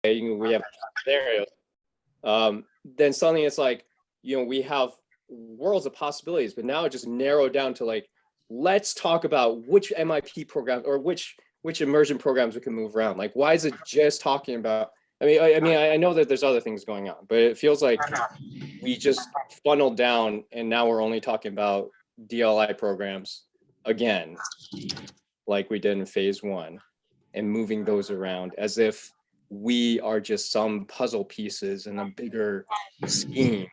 we have scenarios. Then suddenly it's like, we have worlds of possibilities, but now it just narrowed down to like, let's talk about which MIP program or which immersion programs we can move around. Like, why is it just talking about, I know that there's other things going on, but it feels like we just funneled down and now we're only talking about DLI programs again, like we did in phase 1, and moving those around as if we are just some puzzle pieces in a bigger scheme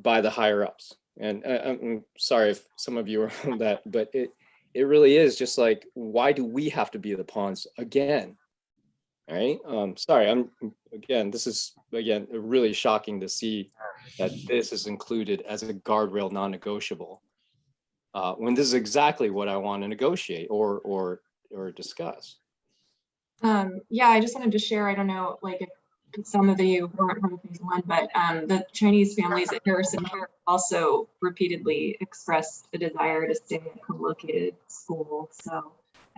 by the higher ups. And I'm sorry if some of you are on that, but it really is just like, why do we have to be the pawns again? All right. Sorry, this is really shocking to see that this is included as a guardrail non-negotiable, when this is exactly what I want to negotiate or discuss. Yeah, I just wanted to share, I don't know, like if some of you weren't from phase 1, but the Chinese families at Harrison Park also repeatedly expressed a desire to stay at co-located school,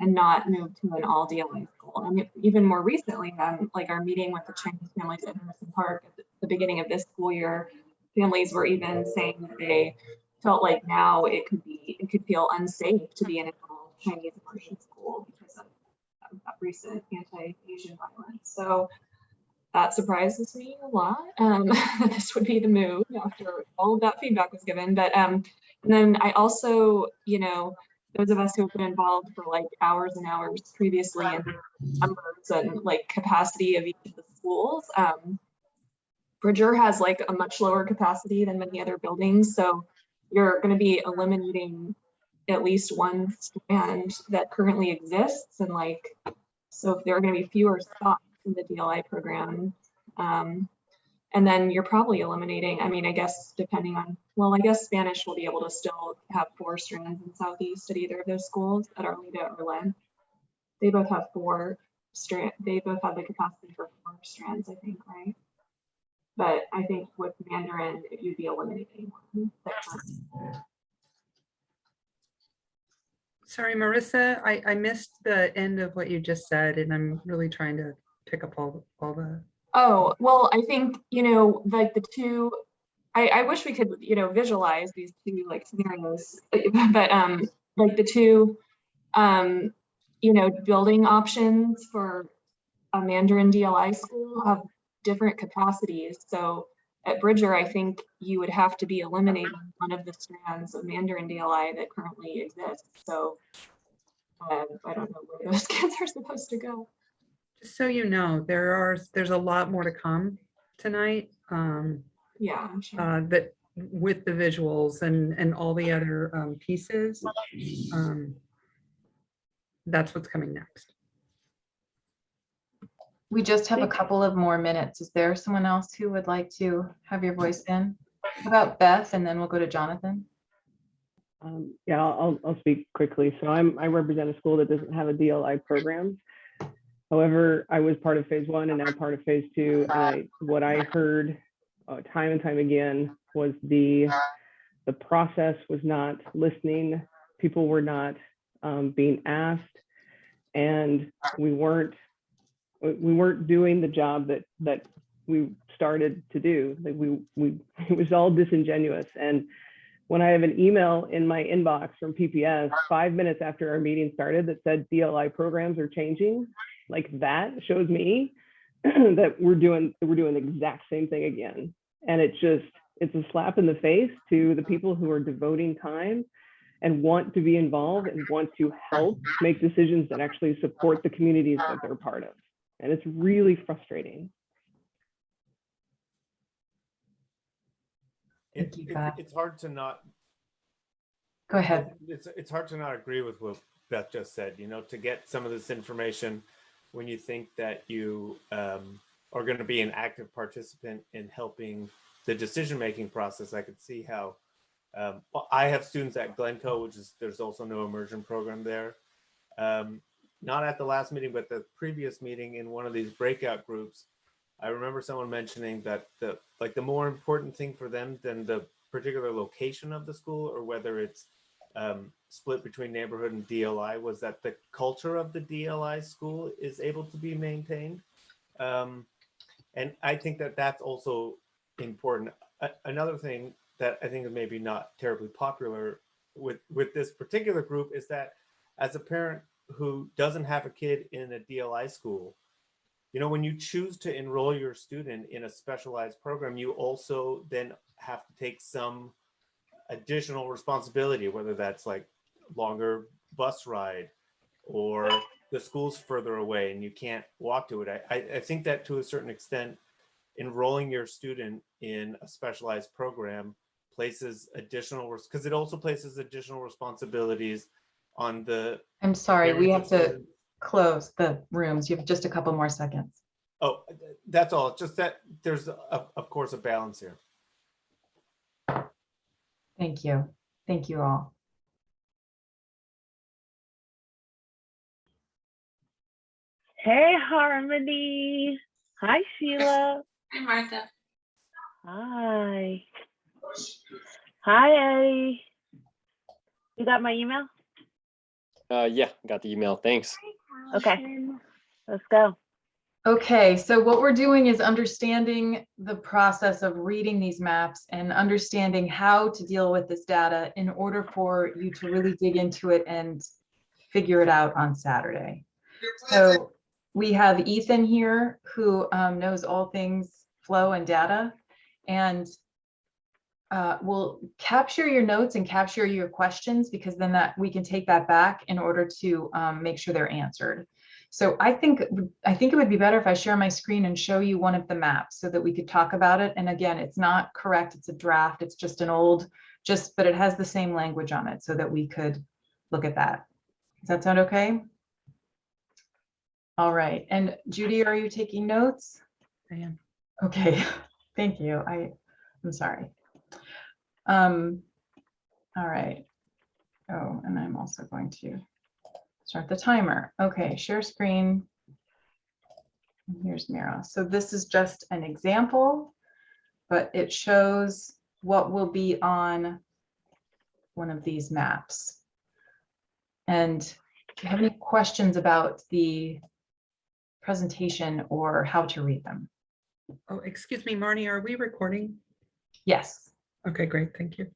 and not move to an all DLI school. And even more recently, like our meeting with the Chinese families at Harrison Park at the beginning of this school year, families were even saying that they felt like now it could feel unsafe to be in an all Chinese immersion school because of that recent anti-Asian violence. So that surprises me a lot. This would be the move after all of that feedback was given. But and then I also, those of us who have been involved for like hours and hours previously in numbers and like capacity of each of the schools, Bridger has like a much lower capacity than many other buildings. So you're going to be eliminating at least one strand that currently exists. And like, so if there are going to be fewer spots in the DLI program, and then you're probably eliminating, I guess depending on, well, I guess Spanish will be able to still have 4 strands in Southeast at either of those schools, at Arleta or Len. They both have 4 strands. They both have the capacity for 4 strands, I think, right? But I think with Mandarin, you'd be eliminating one. Sorry, Marissa, I missed the end of what you just said, and I'm really trying to pick up all the. Oh, well, I think, like the two, I wish we could, visualize these 2 like scenarios, but like the 2, building options for a Mandarin DLI school have different capacities. So at Bridger, I think you would have to be eliminating one of the strands of Mandarin DLI that currently exists. So I don't know where those kids are supposed to go. Just so you know, there's a lot more to come tonight. Yeah, I'm sure. That with the visuals and all the other pieces, that's what's coming next. We just have a couple of more minutes. Is there someone else who would like to have your voice in? How about Beth, and then we'll go to Jonathan. Yeah, I'll speak quickly. So I represent a school that doesn't have a DLI program. However, I was part of phase 1 and now part of phase 2. And what I heard time and time again was the process was not listening. People were not being asked, and we weren't doing the job that we started to do. It was all disingenuous. And when I have an email in my inbox from PPS 5 minutes after our meeting started that said DLI programs are changing, like that shows me that we're doing the exact same thing again. And it's a slap in the face to the people who are devoting time and want to be involved and want to help make decisions that actually support the communities that they're part of. And it's really frustrating. It's hard to not. Go ahead. It's hard to not agree with what Beth just said. To get some of this information when you think that you are going to be an active participant in helping the decision-making process. I could see how. I have students at Glencoe, there's also no immersion program there. Not at the last meeting, but the previous meeting in one of these breakout groups, I remember someone mentioning that the more important thing for them than the particular location of the school or whether it's split between neighborhood and DLI was that the culture of the DLI school is able to be maintained. And I think that that's also important. Another thing that I think is maybe not terribly popular with this particular group is that as a parent who doesn't have a kid in a DLI school, you know, when you choose to enroll your student in a specialized program, you also then have to take some additional responsibility, whether that's like longer bus ride or the school's further away and you can't walk to it. I think that to a certain extent, enrolling your student in a specialized program places additional, because it also places additional responsibilities on the. I'm sorry, we have parents of to students. close the rooms. You have just a couple more seconds. Oh, that's all. Just that there's, of course, a balance here. Thank you. Thank you all. Hey, Harmony. Hi, Sheila. Hi, Martha. Hi. Hi, Eddie. You got my email? Yeah, got the email. Thanks. Okay, let's go. Okay, so what we're doing is understanding the process of reading these maps and understanding how to deal with this data in order for you to really dig into it and figure it out on Saturday. So we have Ethan here who knows all things flow and data, and we'll capture your notes and capture your questions, because then that we can take that back in order to make sure they're answered. So I think it would be better if I share my screen and show you one of the maps so that we could talk about it. And again, it's not correct. It's a draft. It's just an old, but it has the same language on it so that we could look at that. Does that sound okay? All right. And Judy, are you taking notes? I am. Okay. Thank you. I'm sorry. All right. Oh, and I'm also going to start the timer. Okay, share screen. And here's Mira. So this is just an example, but it shows what will be on one of these maps. And do you have any questions about the presentation or how to read them? Oh, excuse me, Marnie, are we recording? Yes. Okay, great. Thank you.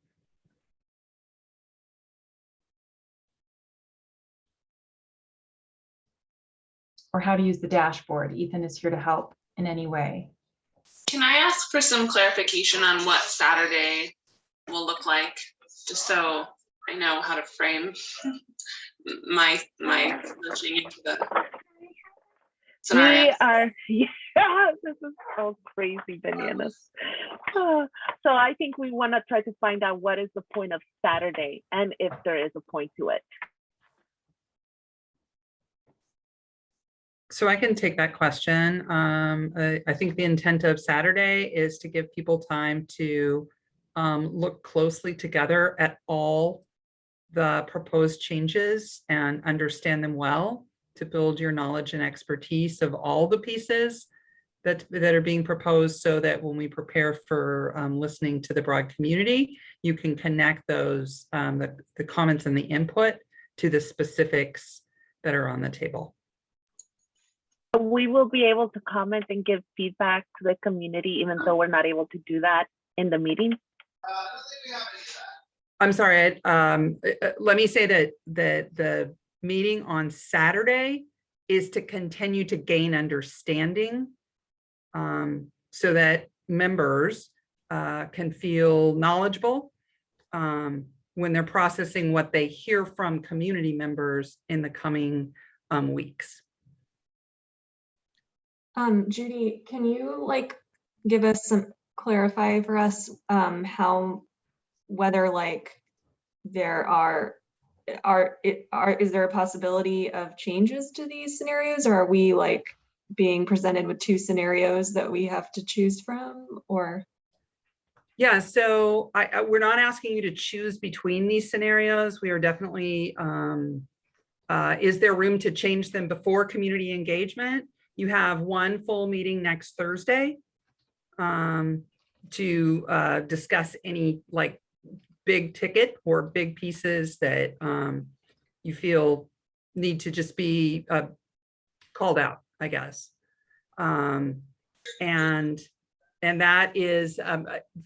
Or how to use the dashboard. Ethan is here to help in any way. Can I ask for some clarification on what Saturday will look like, just so I know how to frame my listening into the scenario? We are, yeah, this is so crazy bananas. So I think we want to try to find out what is the point of Saturday and if there is a point to it. So I can take that question. I think the intent of Saturday is to give people time to look closely together at all the proposed changes and understand them well, to build your knowledge and expertise of all the pieces that are being proposed, so that when we prepare for listening to the broad community, you can connect those, the comments and the input to the specifics that are on the table. We will be able to comment and give feedback to the community, even though we're not able to do that in the meeting. I'm sorry, let me say that the meeting on Saturday is to continue to gain understanding, so that members can feel knowledgeable when they're processing what they hear from community members in the coming weeks. Judy, can you give us clarify for us how, whether there is there a possibility of changes to these scenarios, or are we being presented with two scenarios that we have to choose from, or? Yeah, so we're not asking you to choose between these scenarios. We are definitely, is there room to change them before community engagement? You have one full meeting next Thursday to discuss any big ticket or big pieces that you feel need to just be called out, I guess. And that is,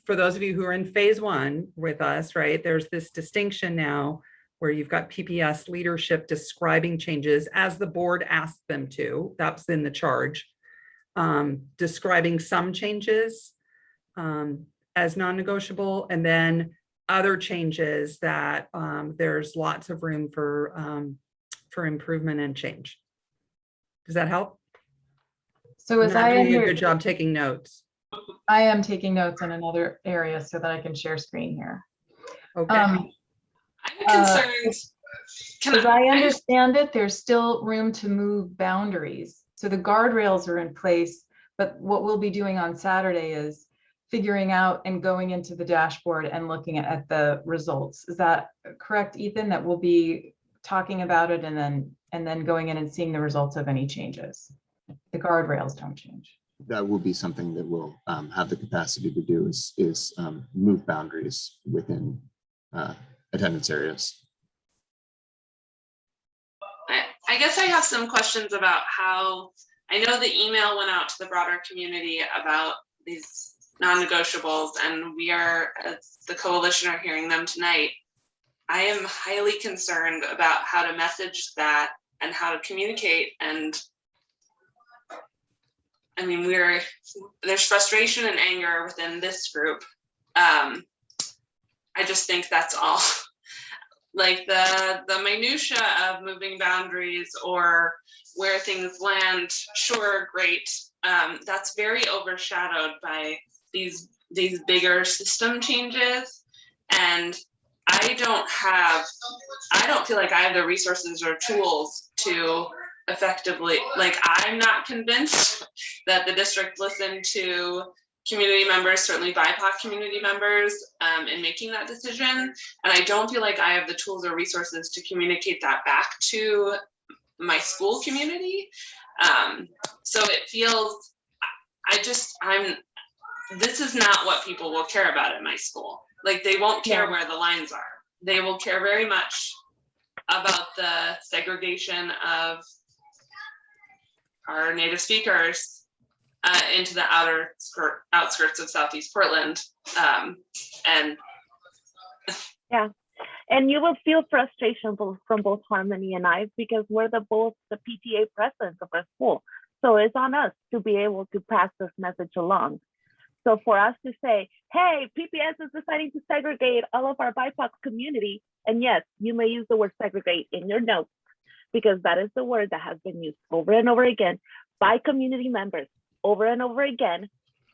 for those of you who are in phase one with us, right, there's this distinction now where you've got PPS leadership describing changes as the board asked them to, that's in the charge, describing some changes as non-negotiable, and then other changes that there's lots of room for improvement and change. Does that help? So as I'm I doing a good job taking notes. I am taking notes in another area so that I can share screen here. Okay. I'm concerned. As I understand it, there's still room to move boundaries. So the guardrails are in place, but what we'll be doing on Saturday is figuring out and going into the dashboard and looking at the results. Is that correct, Ethan? That we'll be talking about it and then going in and seeing the results of any changes. The guardrails don't change. That will be something that we'll have the capacity to do is move boundaries within attendance areas. I guess I have some questions about how, I know the email went out to the broader community about these non-negotiables, and we are, as the coalition, are hearing them tonight. I am highly concerned about how to message that and how to communicate. And I mean, there's frustration and anger within this group. I just think that's all. Like the minutia of moving boundaries or where things land, sure, great. That's very overshadowed by these bigger system changes. And I don't feel like I have the resources or tools to effectively, like, I'm not convinced that the district listened to community members, certainly BIPOC community members, in making that decision. And I don't feel like I have the tools or resources to communicate that back to my school community. So it feels, this is not what people will care about at my school. Like, they won't care where the lines are. They will care very much about the segregation of our Native speakers into the outskirts of Southeast Portland. And you will feel frustration from both Harmony and I, because we're both the PTA presidents of our school. So it's on us to be able to pass this message along. So for us to say, hey, PPS is deciding to segregate all of our BIPOC community, and yes, you may use the word segregate in your notes, because that is the word that has been used over and over again by community members over and over again.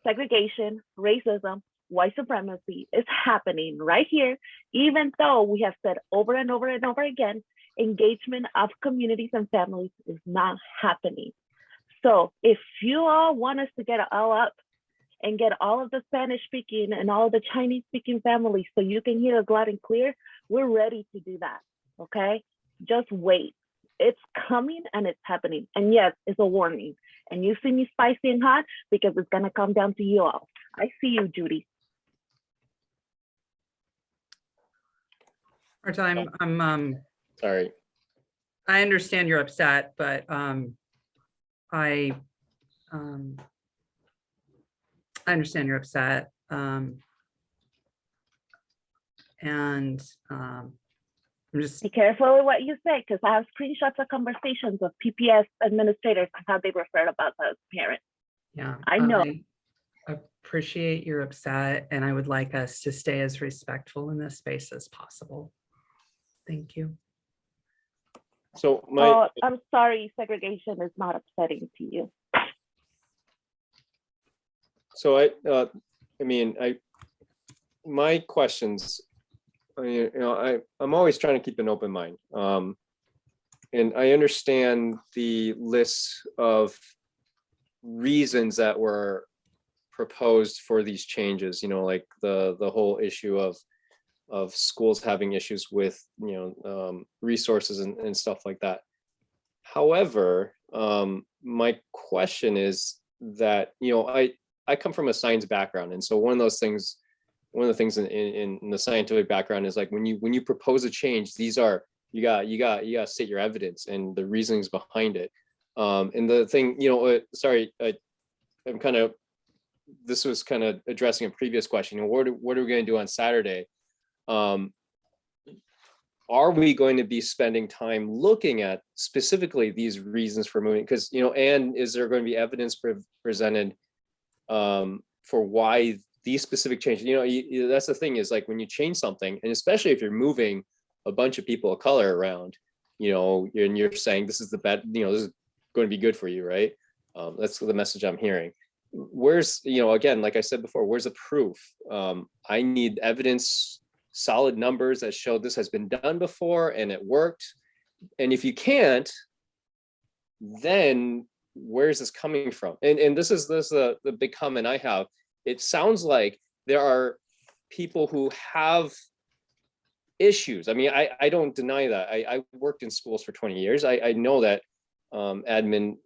Segregation, racism, white supremacy is happening right here, even though we have said over and over and over again, engagement of communities and families is not happening. So if you all want us to get all up and get all of the Spanish speaking and all the Chinese speaking families so you can hear us loud and clear, we're ready to do that, okay? Just wait. It's coming and it's happening. And yes, it's a warning. And you see me spicy and hot because it's gonna come down to you all. I see you, Judy. Marta, I'm Sorry. I understand you're upset, but I understand you're upset. I'm just Be careful with what you say, because I have screenshots of conversations of PPS administrators and how they refer about the parents. yeah. I know. I appreciate you're upset, and I would like us to stay as respectful in this space as possible. Thank you. So I'm sorry, segregation is not upsetting to you. So my questions, I'm always trying to keep an open mind. And I understand the list of reasons that were proposed for these changes, like the whole issue of schools having issues with, resources and stuff like that. However, my question is that, I come from a science background. And so one of the things in the scientific background is like, when you propose a change, these are, you got to state your evidence and the reasonings behind it. And the thing, sorry, I'm kind of, this was kind of addressing a previous question. What are we going to do on Saturday? Are we going to be spending time looking at specifically these reasons for moving? Because, and is there going to be evidence presented for why these specific changes? That's the thing, is like when you change something, and especially if you're moving a bunch of people of color around, and you're saying this is the best, this is going to be good for you, right? That's the message I'm hearing. Where's, again, like I said before, where's the proof? I need evidence, solid numbers that show this has been done before and it worked. And if you can't, then where's this coming from? And this is the big comment I have. It sounds like there are people who have issues. I mean, I don't deny that. I worked in schools for 20 years. I know that admin,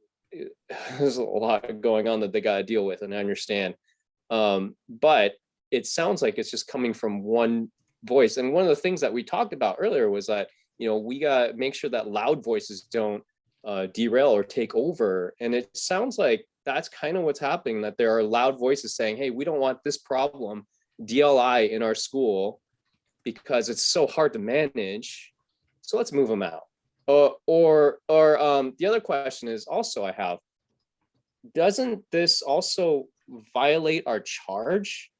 there's a lot going on that they got to deal with, and I understand. But it sounds like it's just coming from one voice. And one of the things that we talked about earlier was that, we got to make sure that loud voices don't derail or take over. And it sounds like that's kind of what's happening, that there are loud voices saying, hey, we don't want this problem, DLI, in our school because it's so hard to manage. So let's move them out. Or the other question is also I have, doesn't this also violate our charge?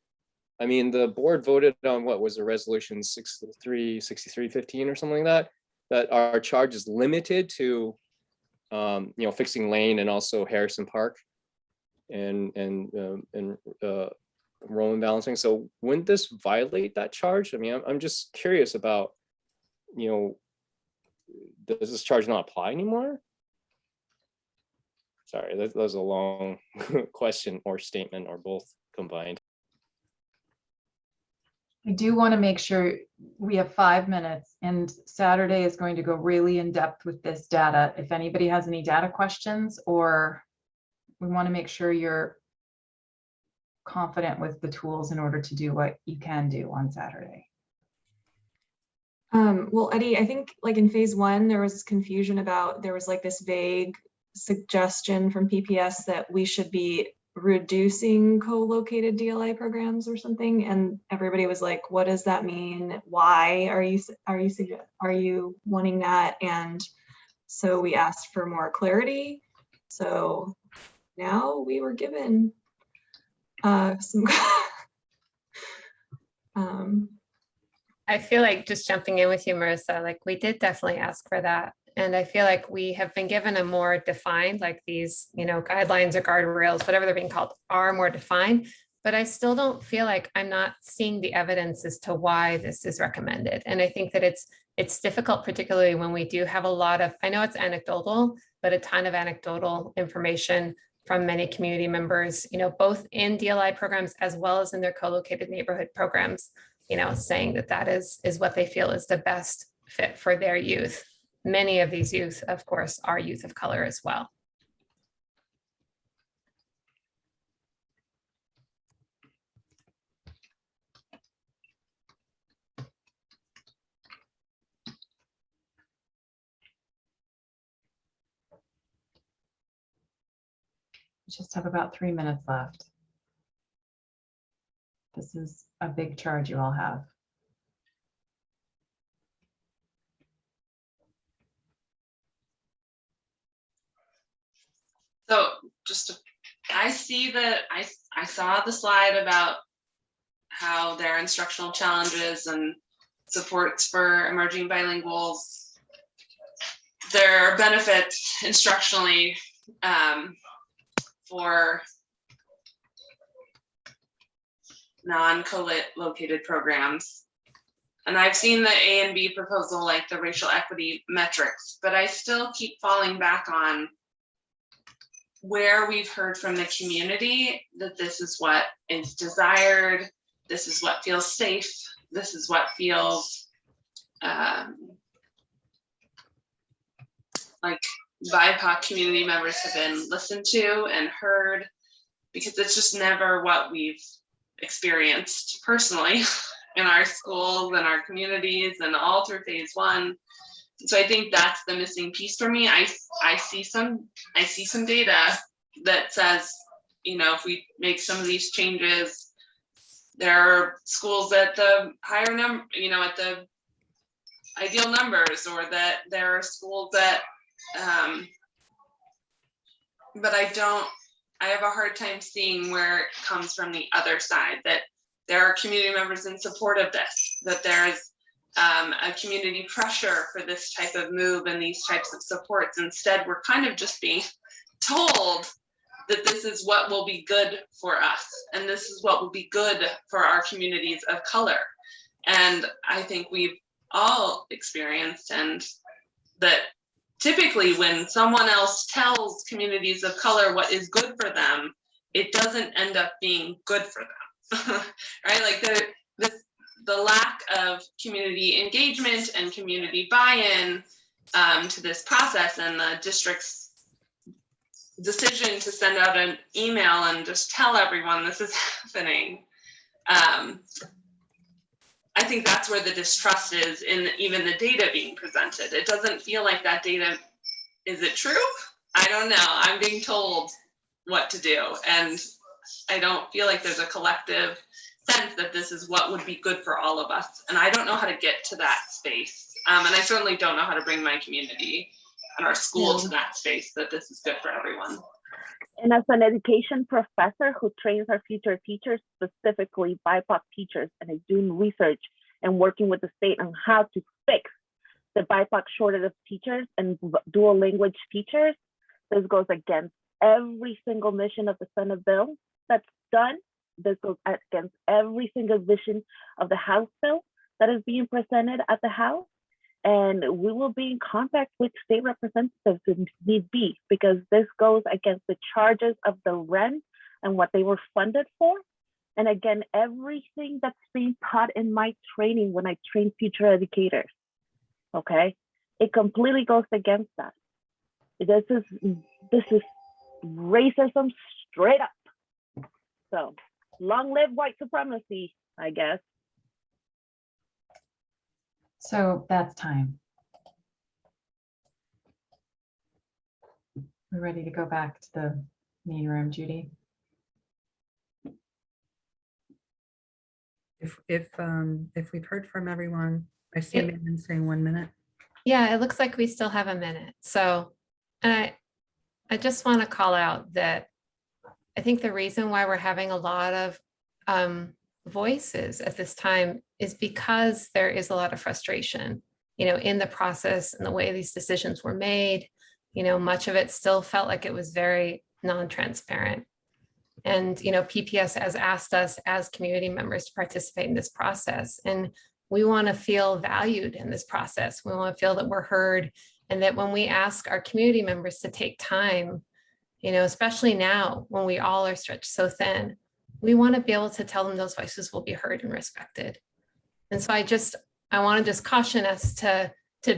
I mean, the board voted on, what was the resolution, 6315 or something like that our charge is limited to, fixing Lane and also Harrison Park and enrollment balancing. So wouldn't this violate that charge? I mean, I'm just curious about, does this charge not apply anymore? Sorry, that was a long question or statement or both combined. I do want to make sure we have 5 minutes, and Saturday is going to go really in depth with this data. If anybody has any data questions, or we want to make sure you're confident with the tools in order to do what you can do on Saturday. Well, Eddie, I think like in phase 1, there was confusion about, there was like this vague suggestion from PPS that we should be reducing co-located DLI programs or something, and everybody was like, what does that mean? Why are you wanting that? And so we asked for more clarity. So now we were given some I feel like, just jumping in with you, Marissa, like we did definitely ask for that. And I feel like we have been given a more defined, like these, guidelines or guardrails, whatever they're being called, are more defined. But I still don't feel like I'm not seeing the evidence as to why this is recommended. And I think that it's difficult, particularly when we do have a lot of, I know it's anecdotal, but a ton of anecdotal information from many community members, both in DLI programs as well as in their co-located neighborhood programs, saying that is what they feel is the best fit for their youth. Many of these youth, of course, are youth of color as well. We just have about 3 minutes left. This is a big charge you all have. So I see that I saw the slide about how there are instructional challenges and supports for emerging bilinguals. There are benefits instructionally for non-co-located programs. And I've seen the A and B proposal, like the racial equity metrics, but I still keep falling back on where we've heard from the community that this is what is desired, this is what feels safe, this is what feels like BIPOC community members have been listened to and heard, because it's just never what we've experienced personally in our schools and our communities and all through phase 1. So I think that's the missing piece for me. I see some data that says, you know, if we make some of these changes, there are schools at the higher number, you know, at the ideal numbers, or that there are schools that, but I have a hard time seeing where it comes from the other side, that there are community members in support of this, that there's a community pressure for this type of move and these types of supports. Instead, we're kind of just being told that this is what will be good for us, and this is what will be good for our communities of color. And I think we've all experienced, and that typically when someone else tells communities of color what is good for them, it doesn't end up being good for them, right? Like the lack of community engagement and community buy-in to this process, and the district's decision to send out an email and just tell everyone this is happening. I think that's where the distrust is in even the data being presented. It doesn't feel like that data, is it true? I don't know. I'm being told what to do, and I don't feel like there's a collective sense that this is what would be good for all of us. And I don't know how to get to that space. And I certainly don't know how to bring my community and our school to that space, that this is good for everyone. And as an education professor who trains our future teachers, specifically BIPOC teachers, and is doing research and working with the state on how to fix the BIPOC shortage of teachers and dual language teachers, this goes against every single mission of the Senate bill that's done. This goes against every single vision of the House bill that is being presented at the House. And we will be in contact with state representatives if need be, because this goes against the charges of the rent and what they were funded for. And again, everything that's being taught in my training when I train future educators, okay? It completely goes against that. This is racism straight up. So long live white supremacy, I guess. So that's time. We're ready to go back to the meeting room, Judy. If we've heard from everyone, I see Megan saying 1 minute. Yeah, it looks like we still have a minute. So I just want to call out that I think the reason why we're having a lot of voices at this time is because there is a lot of frustration, in the process and the way these decisions were made. Much of it still felt like it was very non-transparent. And, PPS has asked us as community members to participate in this process. And we want to feel valued in this process. We want to feel that we're heard, and that when we ask our community members to take time, especially now when we all are stretched so thin, we want to be able to tell them those voices will be heard and respected. And so I want to just caution us to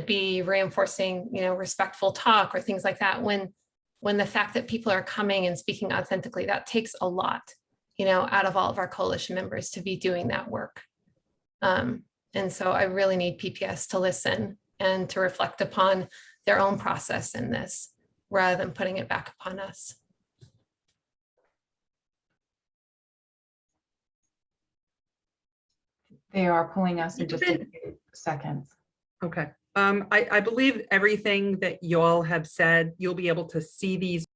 be reinforcing, respectful talk or things like that. When the fact that people are coming and speaking authentically, that takes a lot, out of all of our coalition members to be doing that work. And so I really need PPS to listen and to reflect upon their own process in this, rather than putting it back upon us. They are pulling us in just a few seconds. Okay. I believe everything that you all have said, you'll be able to see these